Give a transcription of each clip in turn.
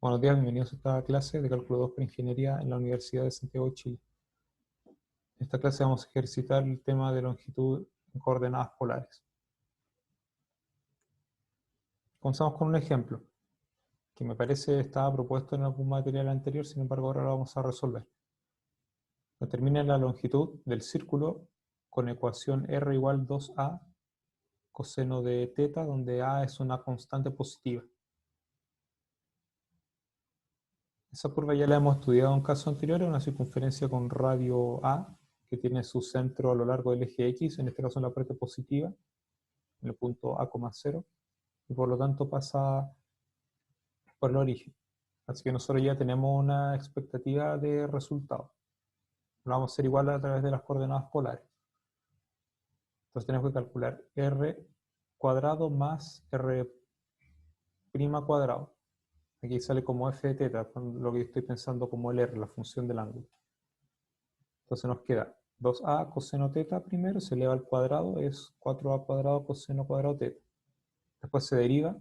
Buenos días, bienvenidos a esta clase de Cálculo 2 para Ingeniería en la Universidad de Santiago de Chile. En esta clase vamos a ejercitar el tema de longitud en coordenadas polares. Comenzamos con un ejemplo, que me parece estaba propuesto en algún material anterior, sin embargo ahora lo vamos a resolver. Determina la longitud del círculo con ecuación R igual 2A coseno de teta, donde A es una constante positiva. Esa curva ya la hemos estudiado en casos anteriores, una circunferencia con radio A, que tiene su centro a lo largo del eje X, en este caso en la parte positiva, en el punto A,0, y por lo tanto pasa por el origen. Así que nosotros ya tenemos una expectativa de resultado. Lo vamos a hacer igual a través de las coordenadas polares. Entonces tenemos que calcular R cuadrado más R' cuadrado. Aquí sale como f de teta, lo que yo estoy pensando como el R, la función del ángulo. Entonces nos queda 2a coseno teta primero, se eleva al cuadrado, es 4a cuadrado coseno cuadrado teta. Después se deriva,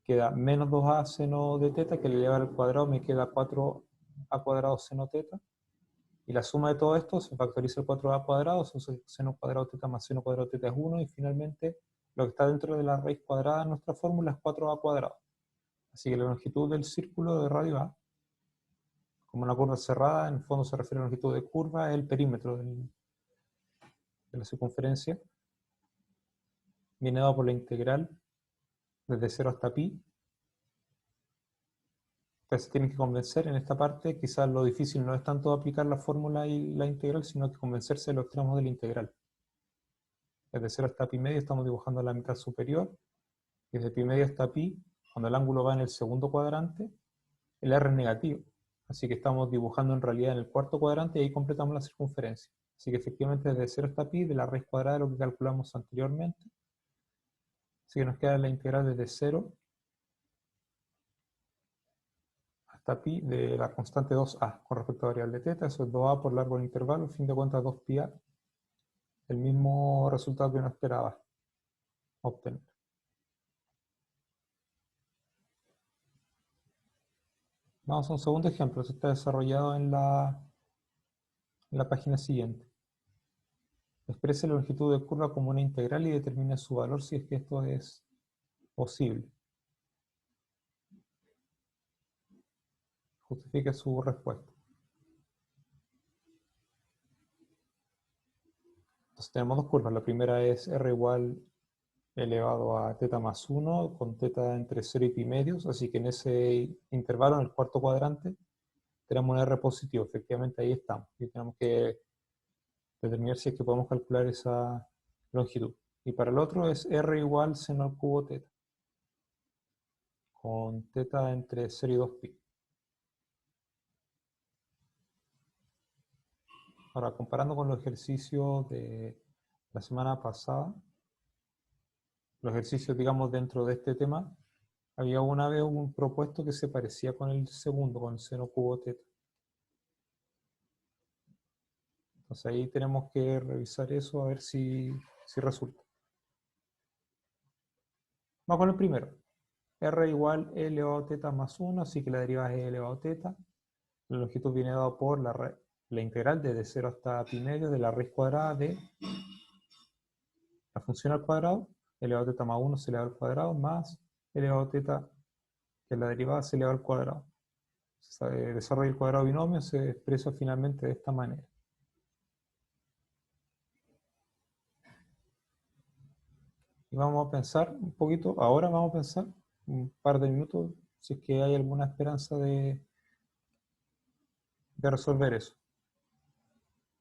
queda menos 2a seno de teta, que le eleva al cuadrado me queda 4a cuadrado seno teta. Y la suma de todo esto se factoriza el 4a cuadrado, entonces seno cuadrado teta más seno cuadrado teta es 1, y finalmente lo que está dentro de la raíz cuadrada de nuestra fórmula es 4a cuadrado. Así que la longitud del círculo de radio A, como una curva cerrada, en el fondo se refiere a la longitud de curva, es el perímetro de la circunferencia, viene dado por la integral desde 0 hasta pi. Entonces se tienen que convencer en esta parte, quizás lo difícil no es tanto aplicar la fórmula y la integral, sino que convencerse de los extremos de la integral. Desde 0 hasta pi medio estamos dibujando la mitad superior, y desde pi medio hasta pi, cuando el ángulo va en el segundo cuadrante, el R es negativo. Así que estamos dibujando en realidad en el cuarto cuadrante y ahí completamos la circunferencia. Así que efectivamente desde 0 hasta pi, de la raíz cuadrada de lo que calculamos anteriormente. Así que nos queda la integral desde 0 hasta pi de la constante 2a con respecto a la variable teta. Eso es 2a por largo del intervalo, a fin de cuentas 2πa. El mismo resultado que uno esperaba obtener. Vamos a un segundo ejemplo. Esto está desarrollado en la página siguiente. Exprese la longitud de curva como una integral y determine su valor si es que esto es posible. Justifique su respuesta. Entonces tenemos dos curvas. La primera es R igual elevado a teta más 1, con teta entre 0 y pi medios. Así que en ese intervalo, en el cuarto cuadrante, tenemos un R positivo. Efectivamente ahí estamos. Y tenemos que determinar si es que podemos calcular esa longitud. Y para el otro es R igual seno al cubo teta, con teta entre 0 y 2pi. Ahora, comparando con los ejercicios de la semana pasada, los ejercicios, digamos, dentro de este tema, había una vez un propuesto que se parecía con el segundo, con el seno cubo teta. Entonces ahí tenemos que revisar eso a ver si resulta. Vamos con el primero. R igual E elevado a teta más 1, así que la derivada es E elevado a teta. La longitud viene dado por la integral desde 0 hasta pi medio de la raíz cuadrada de la función al cuadrado, elevado a teta más 1 se eleva al cuadrado, más elevado a teta, que la derivada se eleva al cuadrado. El desarrollo del cuadrado binomio se expresa finalmente de esta manera. Y vamos a pensar un poquito, ahora vamos a pensar un par de minutos, si es que hay alguna esperanza de resolver eso.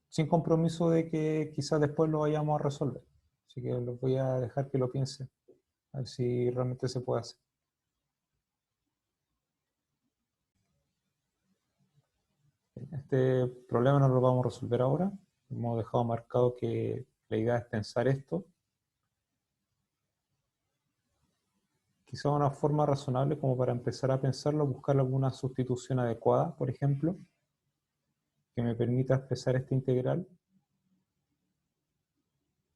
Sin compromiso de que quizás después lo vayamos a resolver. Así que los voy a dejar que lo piensen, a ver si realmente se puede hacer. Este problema no lo vamos a resolver ahora. Hemos dejado marcado que la idea es pensar esto. Quizá una forma razonable como para empezar a pensarlo, buscar alguna sustitución adecuada, por ejemplo, que me permita expresar esta integral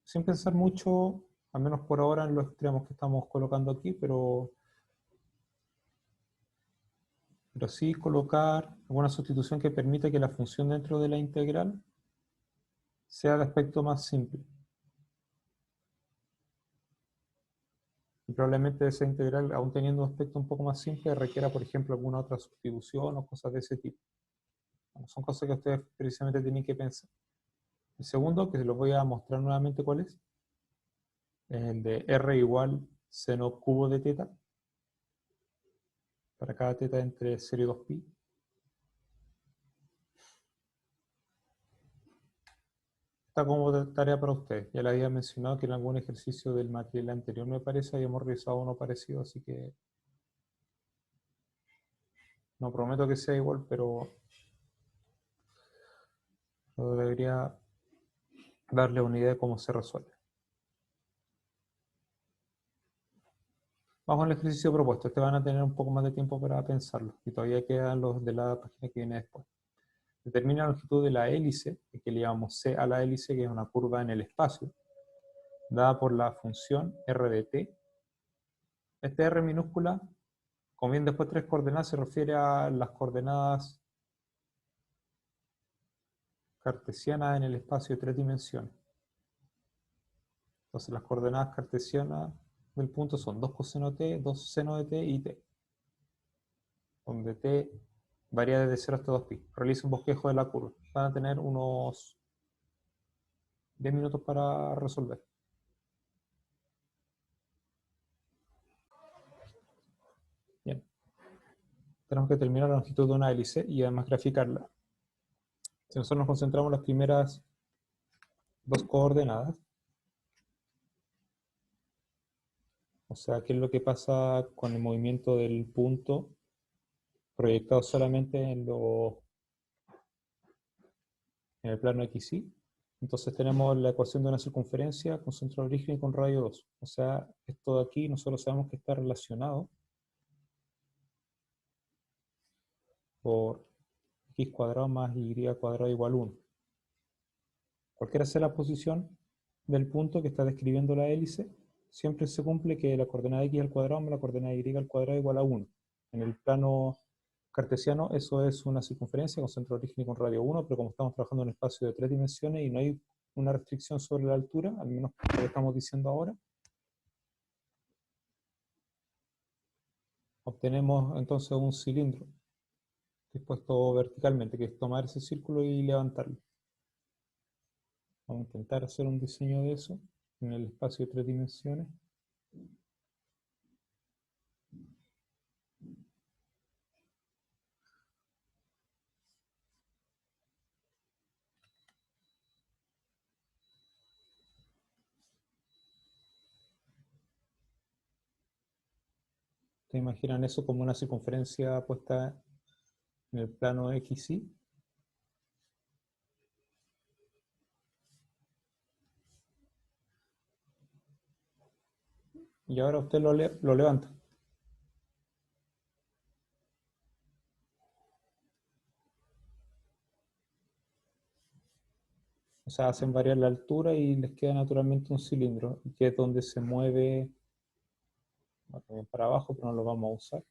sin pensar mucho, al menos por ahora, en los extremos que estamos colocando aquí, pero pero sí colocar alguna sustitución que permita que la función dentro de la integral sea de aspecto más simple. Y probablemente esa integral, aún teniendo un aspecto un poco más simple, requiera, por ejemplo, alguna otra sustitución o cosas de ese tipo. Bueno, son cosas que ustedes precisamente tienen que pensar. El segundo, que se los voy a mostrar nuevamente cuál es el de r igual seno cubo de teta, para cada teta entre 0 y 2pi. Está como tarea para ustedes. Ya le había mencionado que en algún ejercicio del material anterior, me parece, habíamos realizado uno parecido, así que no prometo que sea igual, pero debería darle una idea de cómo se resuelve. Vamos al ejercicio propuesto. Este van a tener un poco más de tiempo para pensarlo, y todavía quedan los de la página que viene después. Determina la longitud de la hélice, que le llamamos c a la hélice, que es una curva en el espacio, dada por la función r de t. Este r minúscula, como bien después tres coordenadas, se refiere a las coordenadas cartesianas en el espacio de 3 dimensiones. Entonces las coordenadas cartesianas del punto son 2 coseno de t, 2 seno de t y t, donde t varía desde 0 hasta 2pi. Realiza un bosquejo de la curva. Van a tener unos 10 minutos para resolver. Bien. Tenemos que terminar la longitud de una hélice y además graficarla. Si nosotros nos concentramos en las primeras dos coordenadas, o sea, qué es lo que pasa con el movimiento del punto proyectado solamente en el plano XY. Entonces tenemos la ecuación de una circunferencia con centro de origen y con radio 2. O sea, esto de aquí nosotros sabemos que está relacionado por x cuadrado más y cuadrado igual 1. Cualquiera sea la posición del punto que está describiendo la hélice, siempre se cumple que la coordenada x al cuadrado más la coordenada y al cuadrado igual a 1. En el plano cartesiano eso es una circunferencia con centro de origen y con radio 1, pero como estamos trabajando en un espacio de 3 dimensiones y no hay una restricción sobre la altura, al menos lo que estamos diciendo ahora, obtenemos entonces un cilindro dispuesto verticalmente, que es tomar ese círculo y levantarlo. Vamos a intentar hacer un diseño de eso en el espacio de 3 dimensiones. ¿Te imaginan eso como una circunferencia puesta en el plano XY? Y ahora usted lo levanta. O sea, hacen variar la altura y les queda naturalmente un cilindro, que es donde se mueve, bueno, también para abajo, pero no lo vamos a usar.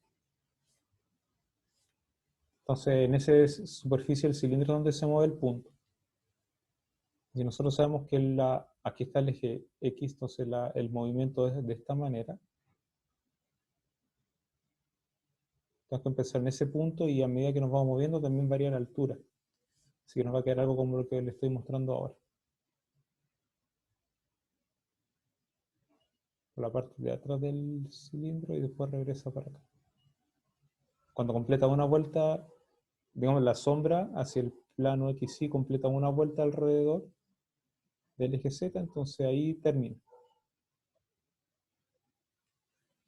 Entonces, en esa superficie del cilindro es donde se mueve el punto. Y nosotros sabemos que aquí está el eje X, entonces el movimiento es de esta manera. Tenemos que empezar en ese punto y a medida que nos vamos moviendo también varía la altura. Así que nos va a quedar algo como lo que le estoy mostrando ahora. Por la parte de atrás del cilindro y después regresa para acá. Cuando completa una vuelta, digamos la sombra hacia el plano XY completa una vuelta alrededor del eje Z, entonces ahí termina.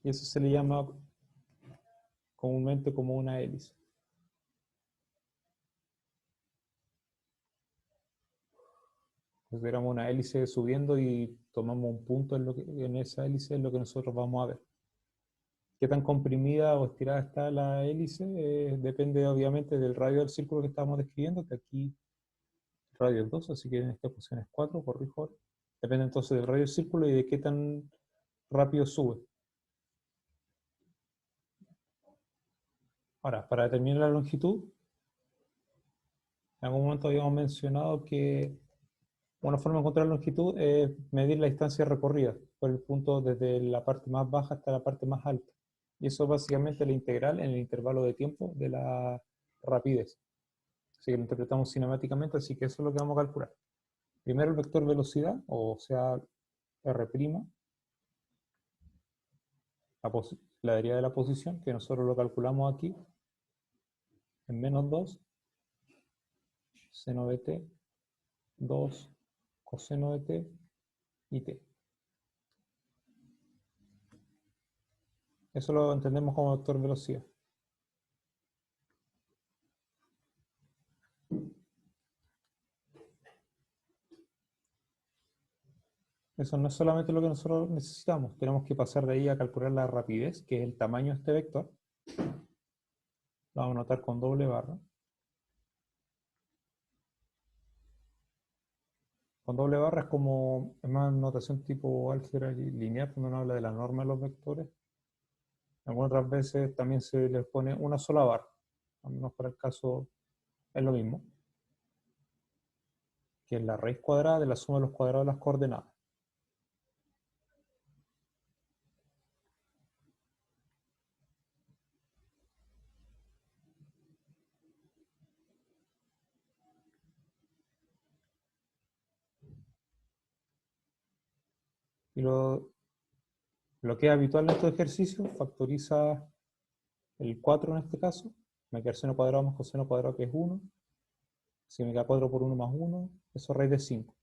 Y eso se le llama comúnmente como una hélice. Consideramos una hélice subiendo y tomamos un punto en esa hélice, es lo que nosotros vamos a ver. Qué tan comprimida o estirada está la hélice depende obviamente del radio del círculo que estamos describiendo, que aquí el radio es 2, así que en esta ecuación es 4, corrijo ahora. Depende entonces del radio del círculo y de qué tan rápido sube. Ahora, para determinar la longitud, en algún momento habíamos mencionado que una forma de encontrar la longitud es medir la distancia recorrida por el punto desde la parte más baja hasta la parte más alta. Y eso es básicamente la integral en el intervalo de tiempo de la rapidez. Así que lo interpretamos cinemáticamente, así que eso es lo que vamos a calcular. Primero el vector velocidad, o sea, R', la derivada de la posición, que nosotros lo calculamos aquí, en menos 2, seno de t, 2, coseno de t y t. Eso lo entendemos como vector velocidad. Eso no es solamente lo que nosotros necesitamos, tenemos que pasar de ahí a calcular la rapidez, que es el tamaño de este vector. Lo vamos a anotar con doble barra. Con doble barra es más notación tipo álgebra lineal, cuando uno habla de la norma de los vectores. Algunas otras veces también se les pone una sola barra, al menos para el caso es lo mismo, que es la raíz cuadrada de la suma de los cuadrados de las coordenadas. Y lo que es habitual en estos ejercicios, factoriza el 4 en este caso, me queda seno cuadrado más coseno cuadrado que es 1, si me queda 4 por 1 más 1, eso es raíz de 5.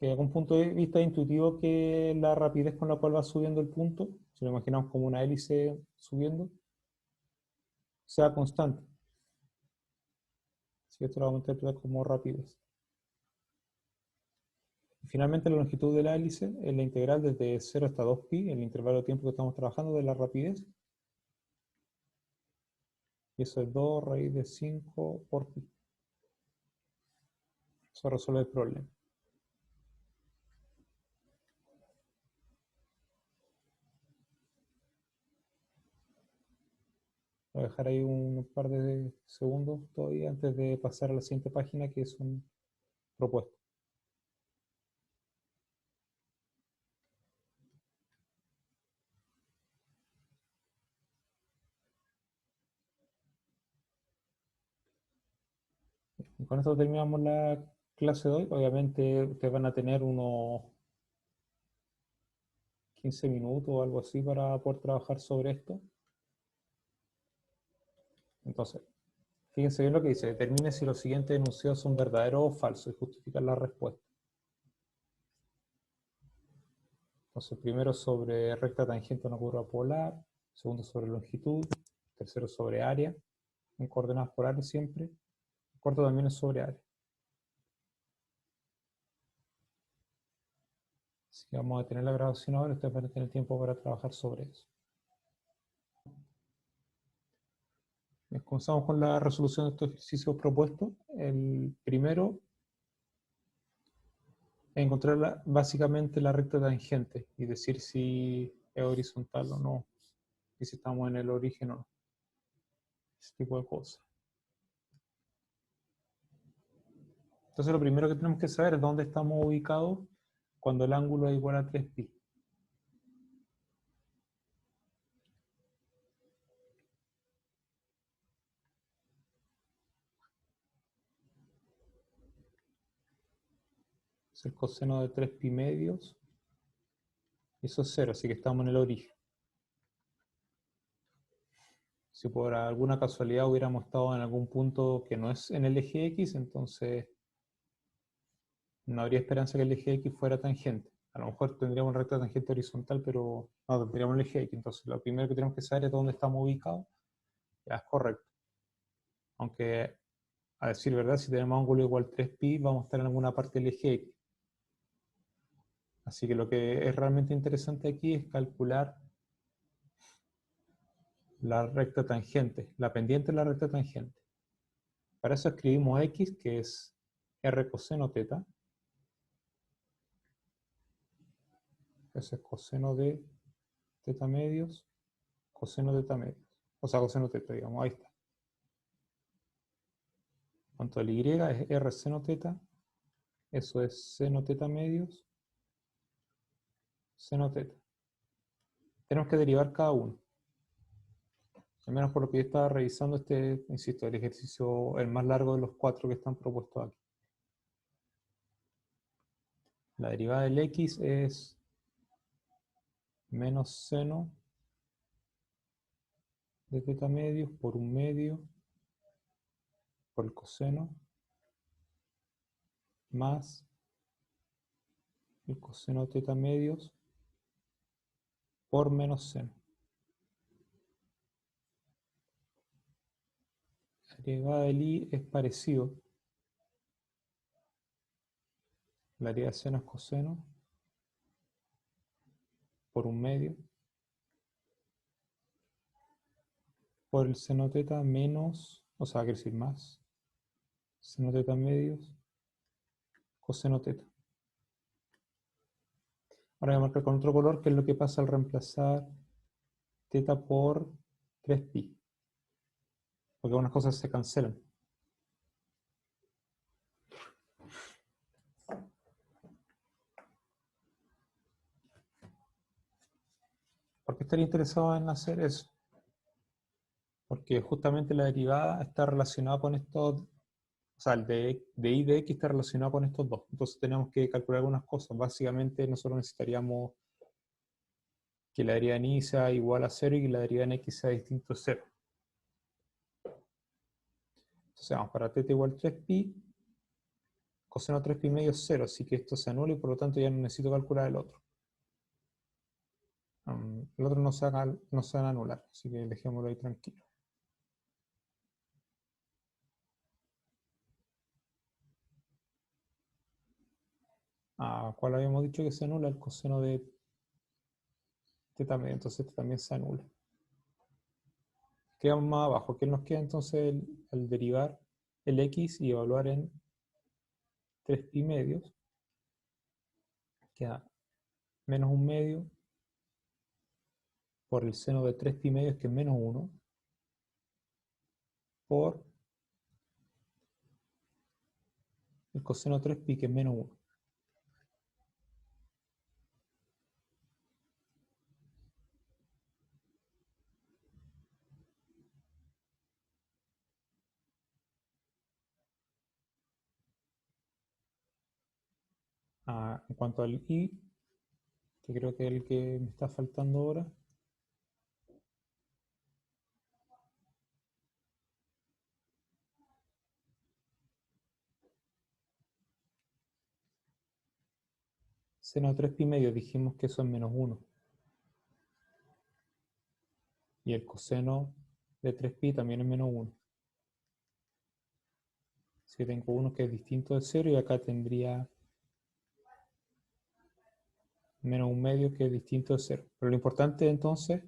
Que de algún punto de vista intuitivo que la rapidez con la cual va subiendo el punto, si lo imaginamos como una hélice subiendo, sea constante. Así que esto lo vamos a interpretar como rapidez. Y finalmente la longitud de la hélice es la integral desde 0 hasta 2pi, el intervalo de tiempo que estamos trabajando de la rapidez. Y eso es 2 raíz de 5 por pi. Eso resuelve el problema. Voy a dejar ahí un par de segundos todavía antes de pasar a la siguiente página, que es un propuesto. Y con esto terminamos la clase de hoy. Obviamente ustedes van a tener unos 15 minutos o algo así para poder trabajar sobre esto. Entonces, fíjense bien lo que dice. Determine si los siguientes enunciados son verdaderos o falsos y justificar la respuesta. Entonces, primero sobre recta tangente a una curva polar, segundo sobre longitud, tercero sobre área, en coordenadas polares siempre, el cuarto también es sobre área. Así que vamos a tener la grabación ahora, ustedes van a tener tiempo para trabajar sobre eso. Comenzamos con la resolución de estos ejercicios propuestos. El primero es encontrar básicamente la recta tangente y decir si es horizontal o no, y si estamos en el origen o no. Ese tipo de cosas. Entonces lo primero que tenemos que saber es dónde estamos ubicados cuando el ángulo es igual a 3pi. Es el coseno de 3pi medios. Y eso es 0, así que estamos en el origen. Si por alguna casualidad hubiéramos estado en algún punto que no es en el eje X, entonces no habría esperanza que el eje X fuera tangente. A lo mejor tendríamos una recta tangente horizontal, pero no tendríamos el eje X. Entonces lo primero que tenemos que saber es dónde estamos ubicados. Ya es correcto. Aunque, a decir verdad, si tenemos ángulo igual a 3pi, vamos a estar en alguna parte del eje X. Así que lo que es realmente interesante aquí es calcular la recta tangente, la pendiente de la recta tangente. Para eso escribimos x, que es r coseno teta. Ese es coseno de teta medios, coseno teta medios. O sea, coseno teta, digamos, ahí está. Cuanto al y es r seno teta, eso es seno teta medios, seno teta. Tenemos que derivar cada uno. Al menos por lo que yo estaba revisando este, insisto, el ejercicio el más largo de los 4 que están propuestos aquí. La derivada del x es menos seno de teta medios por un medio por el coseno más el coseno de teta medios por menos seno. La derivada del y es parecido. La derivada de seno es coseno por un medio por el seno teta menos, o sea, quiere decir más, seno teta medios, coseno teta. Ahora voy a marcar con otro color, que es lo que pasa al reemplazar teta por 3pi. Porque algunas cosas se cancelan. ¿Por qué estaría interesado en hacer eso? Porque justamente la derivada está relacionada con estos, o sea, el de y de x está relacionado con estos dos. Entonces tenemos que calcular algunas cosas. Básicamente nosotros necesitaríamos que la derivada en y sea igual a 0 y que la derivada en x sea distinto de 0. Entonces vamos, para teta igual 3pi, coseno 3pi medio es 0, así que esto se anula y por lo tanto ya no necesito calcular el otro. El otro no se va a anular, así que dejémoslo ahí tranquilo. ¿Cuál habíamos dicho que se anula? El coseno de teta medio, entonces este también se anula. Quedamos más abajo. ¿Qué nos queda entonces al derivar el x y evaluar en 3pi medios? Queda menos un medio por el seno de 3pi medios, que es menos 1, por el coseno de 3pi, que es menos 1. En cuanto al y, que creo que es el que me está faltando ahora, seno de 3pi medios, dijimos que eso es menos 1. Y el coseno de 3pi también es menos 1. Así que tengo uno que es distinto de 0 y acá tendría menos un medio que es distinto de 0. Pero lo importante entonces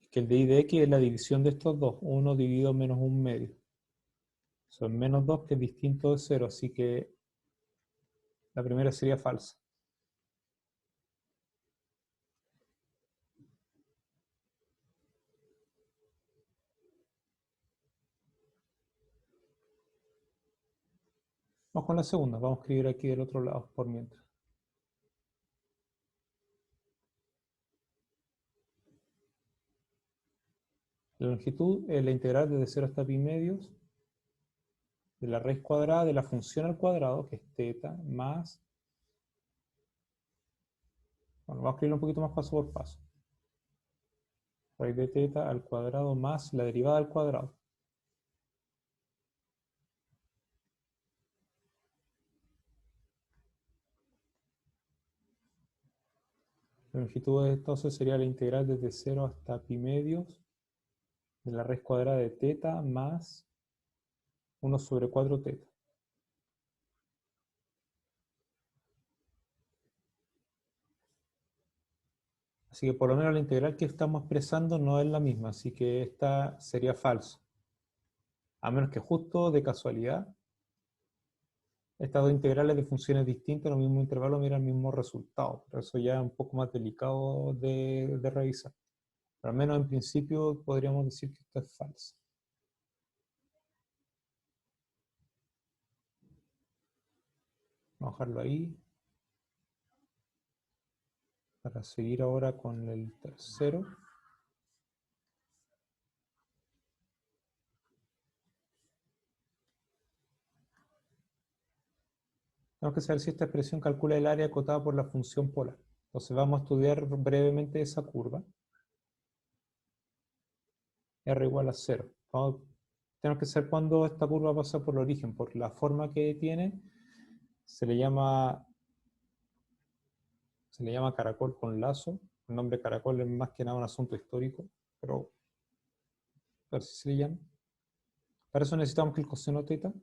es que el de y de x es la división de estos dos. 1 dividido menos un medio. Son menos 2 que es distinto de 0, así que la primera sería falsa. Vamos con la segunda. Vamos a escribir aquí del otro lado por mientras. La longitud es la integral desde 0 hasta pi medios de la raíz cuadrada de la función al cuadrado, que es teta, más... Bueno, vamos a escribirlo un poquito más paso por paso. Raíz de teta al cuadrado más la derivada al cuadrado. La longitud entonces sería la integral desde 0 hasta pi medios de la raíz cuadrada de teta más 1 sobre 4 teta. Así que por lo menos la integral que estamos expresando no es la misma, así que esta sería falso. A menos que justo de casualidad estas dos integrales de funciones distintas en el mismo intervalo miran el mismo resultado, pero eso ya es un poco más delicado de revisar. Pero al menos en principio podríamos decir que esto es falso. Vamos a dejarlo ahí. Para seguir ahora con el tercero. Tenemos que saber si esta expresión calcula el área acotada por la función polar. Entonces vamos a estudiar brevemente esa curva. R igual a 0. Tenemos que saber cuándo esta curva pasa por el origen, porque la forma que tiene se le llama caracol con lazo. El nombre caracol es más que nada un asunto histórico, pero a ver si se le llama. Para eso necesitamos que el coseno teta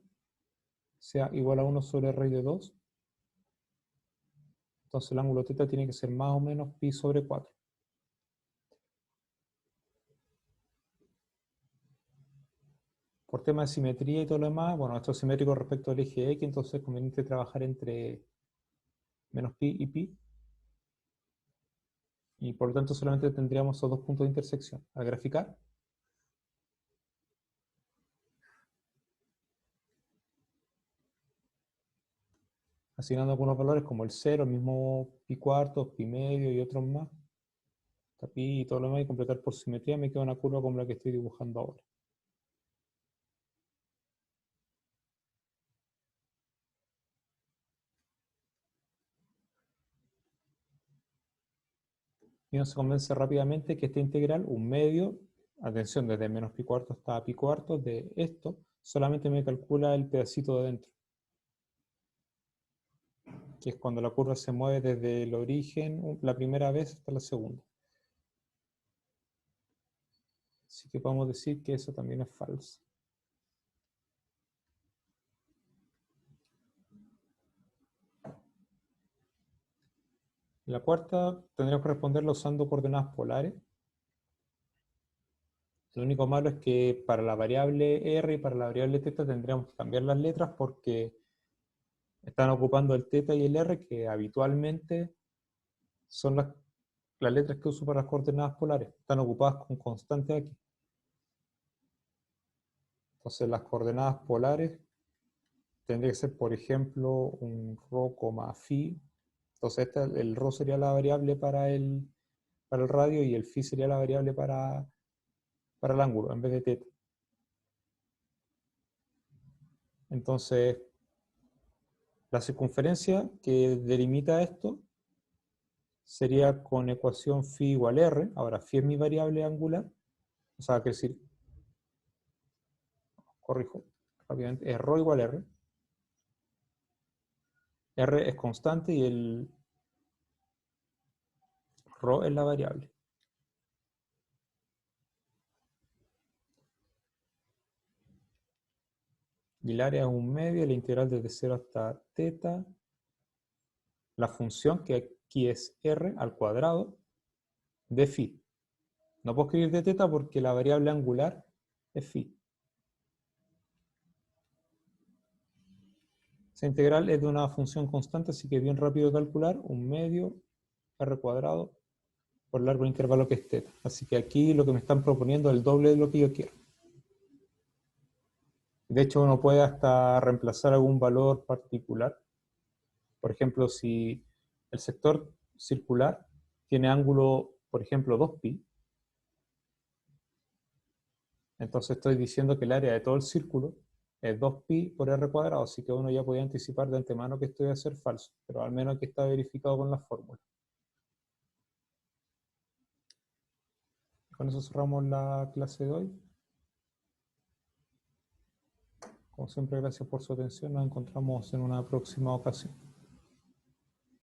sea igual a 1 sobre raíz de 2. Entonces el ángulo teta tiene que ser más o menos pi sobre 4. Por tema de simetría y todo lo demás, bueno, esto es simétrico respecto al eje X, entonces es conveniente trabajar entre menos pi y pi. Y por lo tanto solamente tendríamos esos dos puntos de intersección. Al graficar, asignando algunos valores como el 0, el mismo pi cuartos, pi medio y otros más, pi y todo lo demás, y completar por simetría, me queda una curva como la que estoy dibujando ahora. Y uno se convence rápidamente que esta integral, un medio, atención, desde menos pi cuartos hasta pi cuartos de esto, solamente me calcula el pedacito de dentro, que es cuando la curva se mueve desde el origen la primera vez hasta la segunda. Así que podemos decir que eso también es falso. La cuarta tendríamos que responderla usando coordenadas polares. Lo único malo es que para la variable r y para la variable θ tendríamos que cambiar las letras porque están ocupando el θ y el r, que habitualmente son las letras que uso para las coordenadas polares. Están ocupadas con constante aquí. Entonces las coordenadas polares tendría que ser, por ejemplo, un ρ, phi. Entonces el ρ sería la variable para el radio y el phi sería la variable para el ángulo en vez de θ. Entonces, la circunferencia que delimita esto sería con ecuación phi igual r. Ahora, phi es mi variable angular. O sea, que decir, corrijo rápidamente, es ρ igual r. R es constante y el ρ es la variable. Y el área es un medio, la integral desde 0 hasta θ. La función, que aquí es r al cuadrado, de phi. No puedo escribir de θ porque la variable angular es phi. Esa integral es de una función constante, así que es bien rápido de calcular. Un medio r cuadrado por largo el intervalo que es θ. Así que aquí lo que me están proponiendo es el doble de lo que yo quiero. De hecho, uno puede hasta reemplazar algún valor particular. Por ejemplo, si el sector circular tiene ángulo, por ejemplo, 2π, entonces estoy diciendo que el área de todo el círculo es 2π por r cuadrado, así que uno ya podía anticipar de antemano que esto iba a ser falso, pero al menos aquí está verificado con la fórmula. Con eso cerramos la clase de hoy. Como siempre, gracias por su atención. Nos encontramos en una próxima ocasión.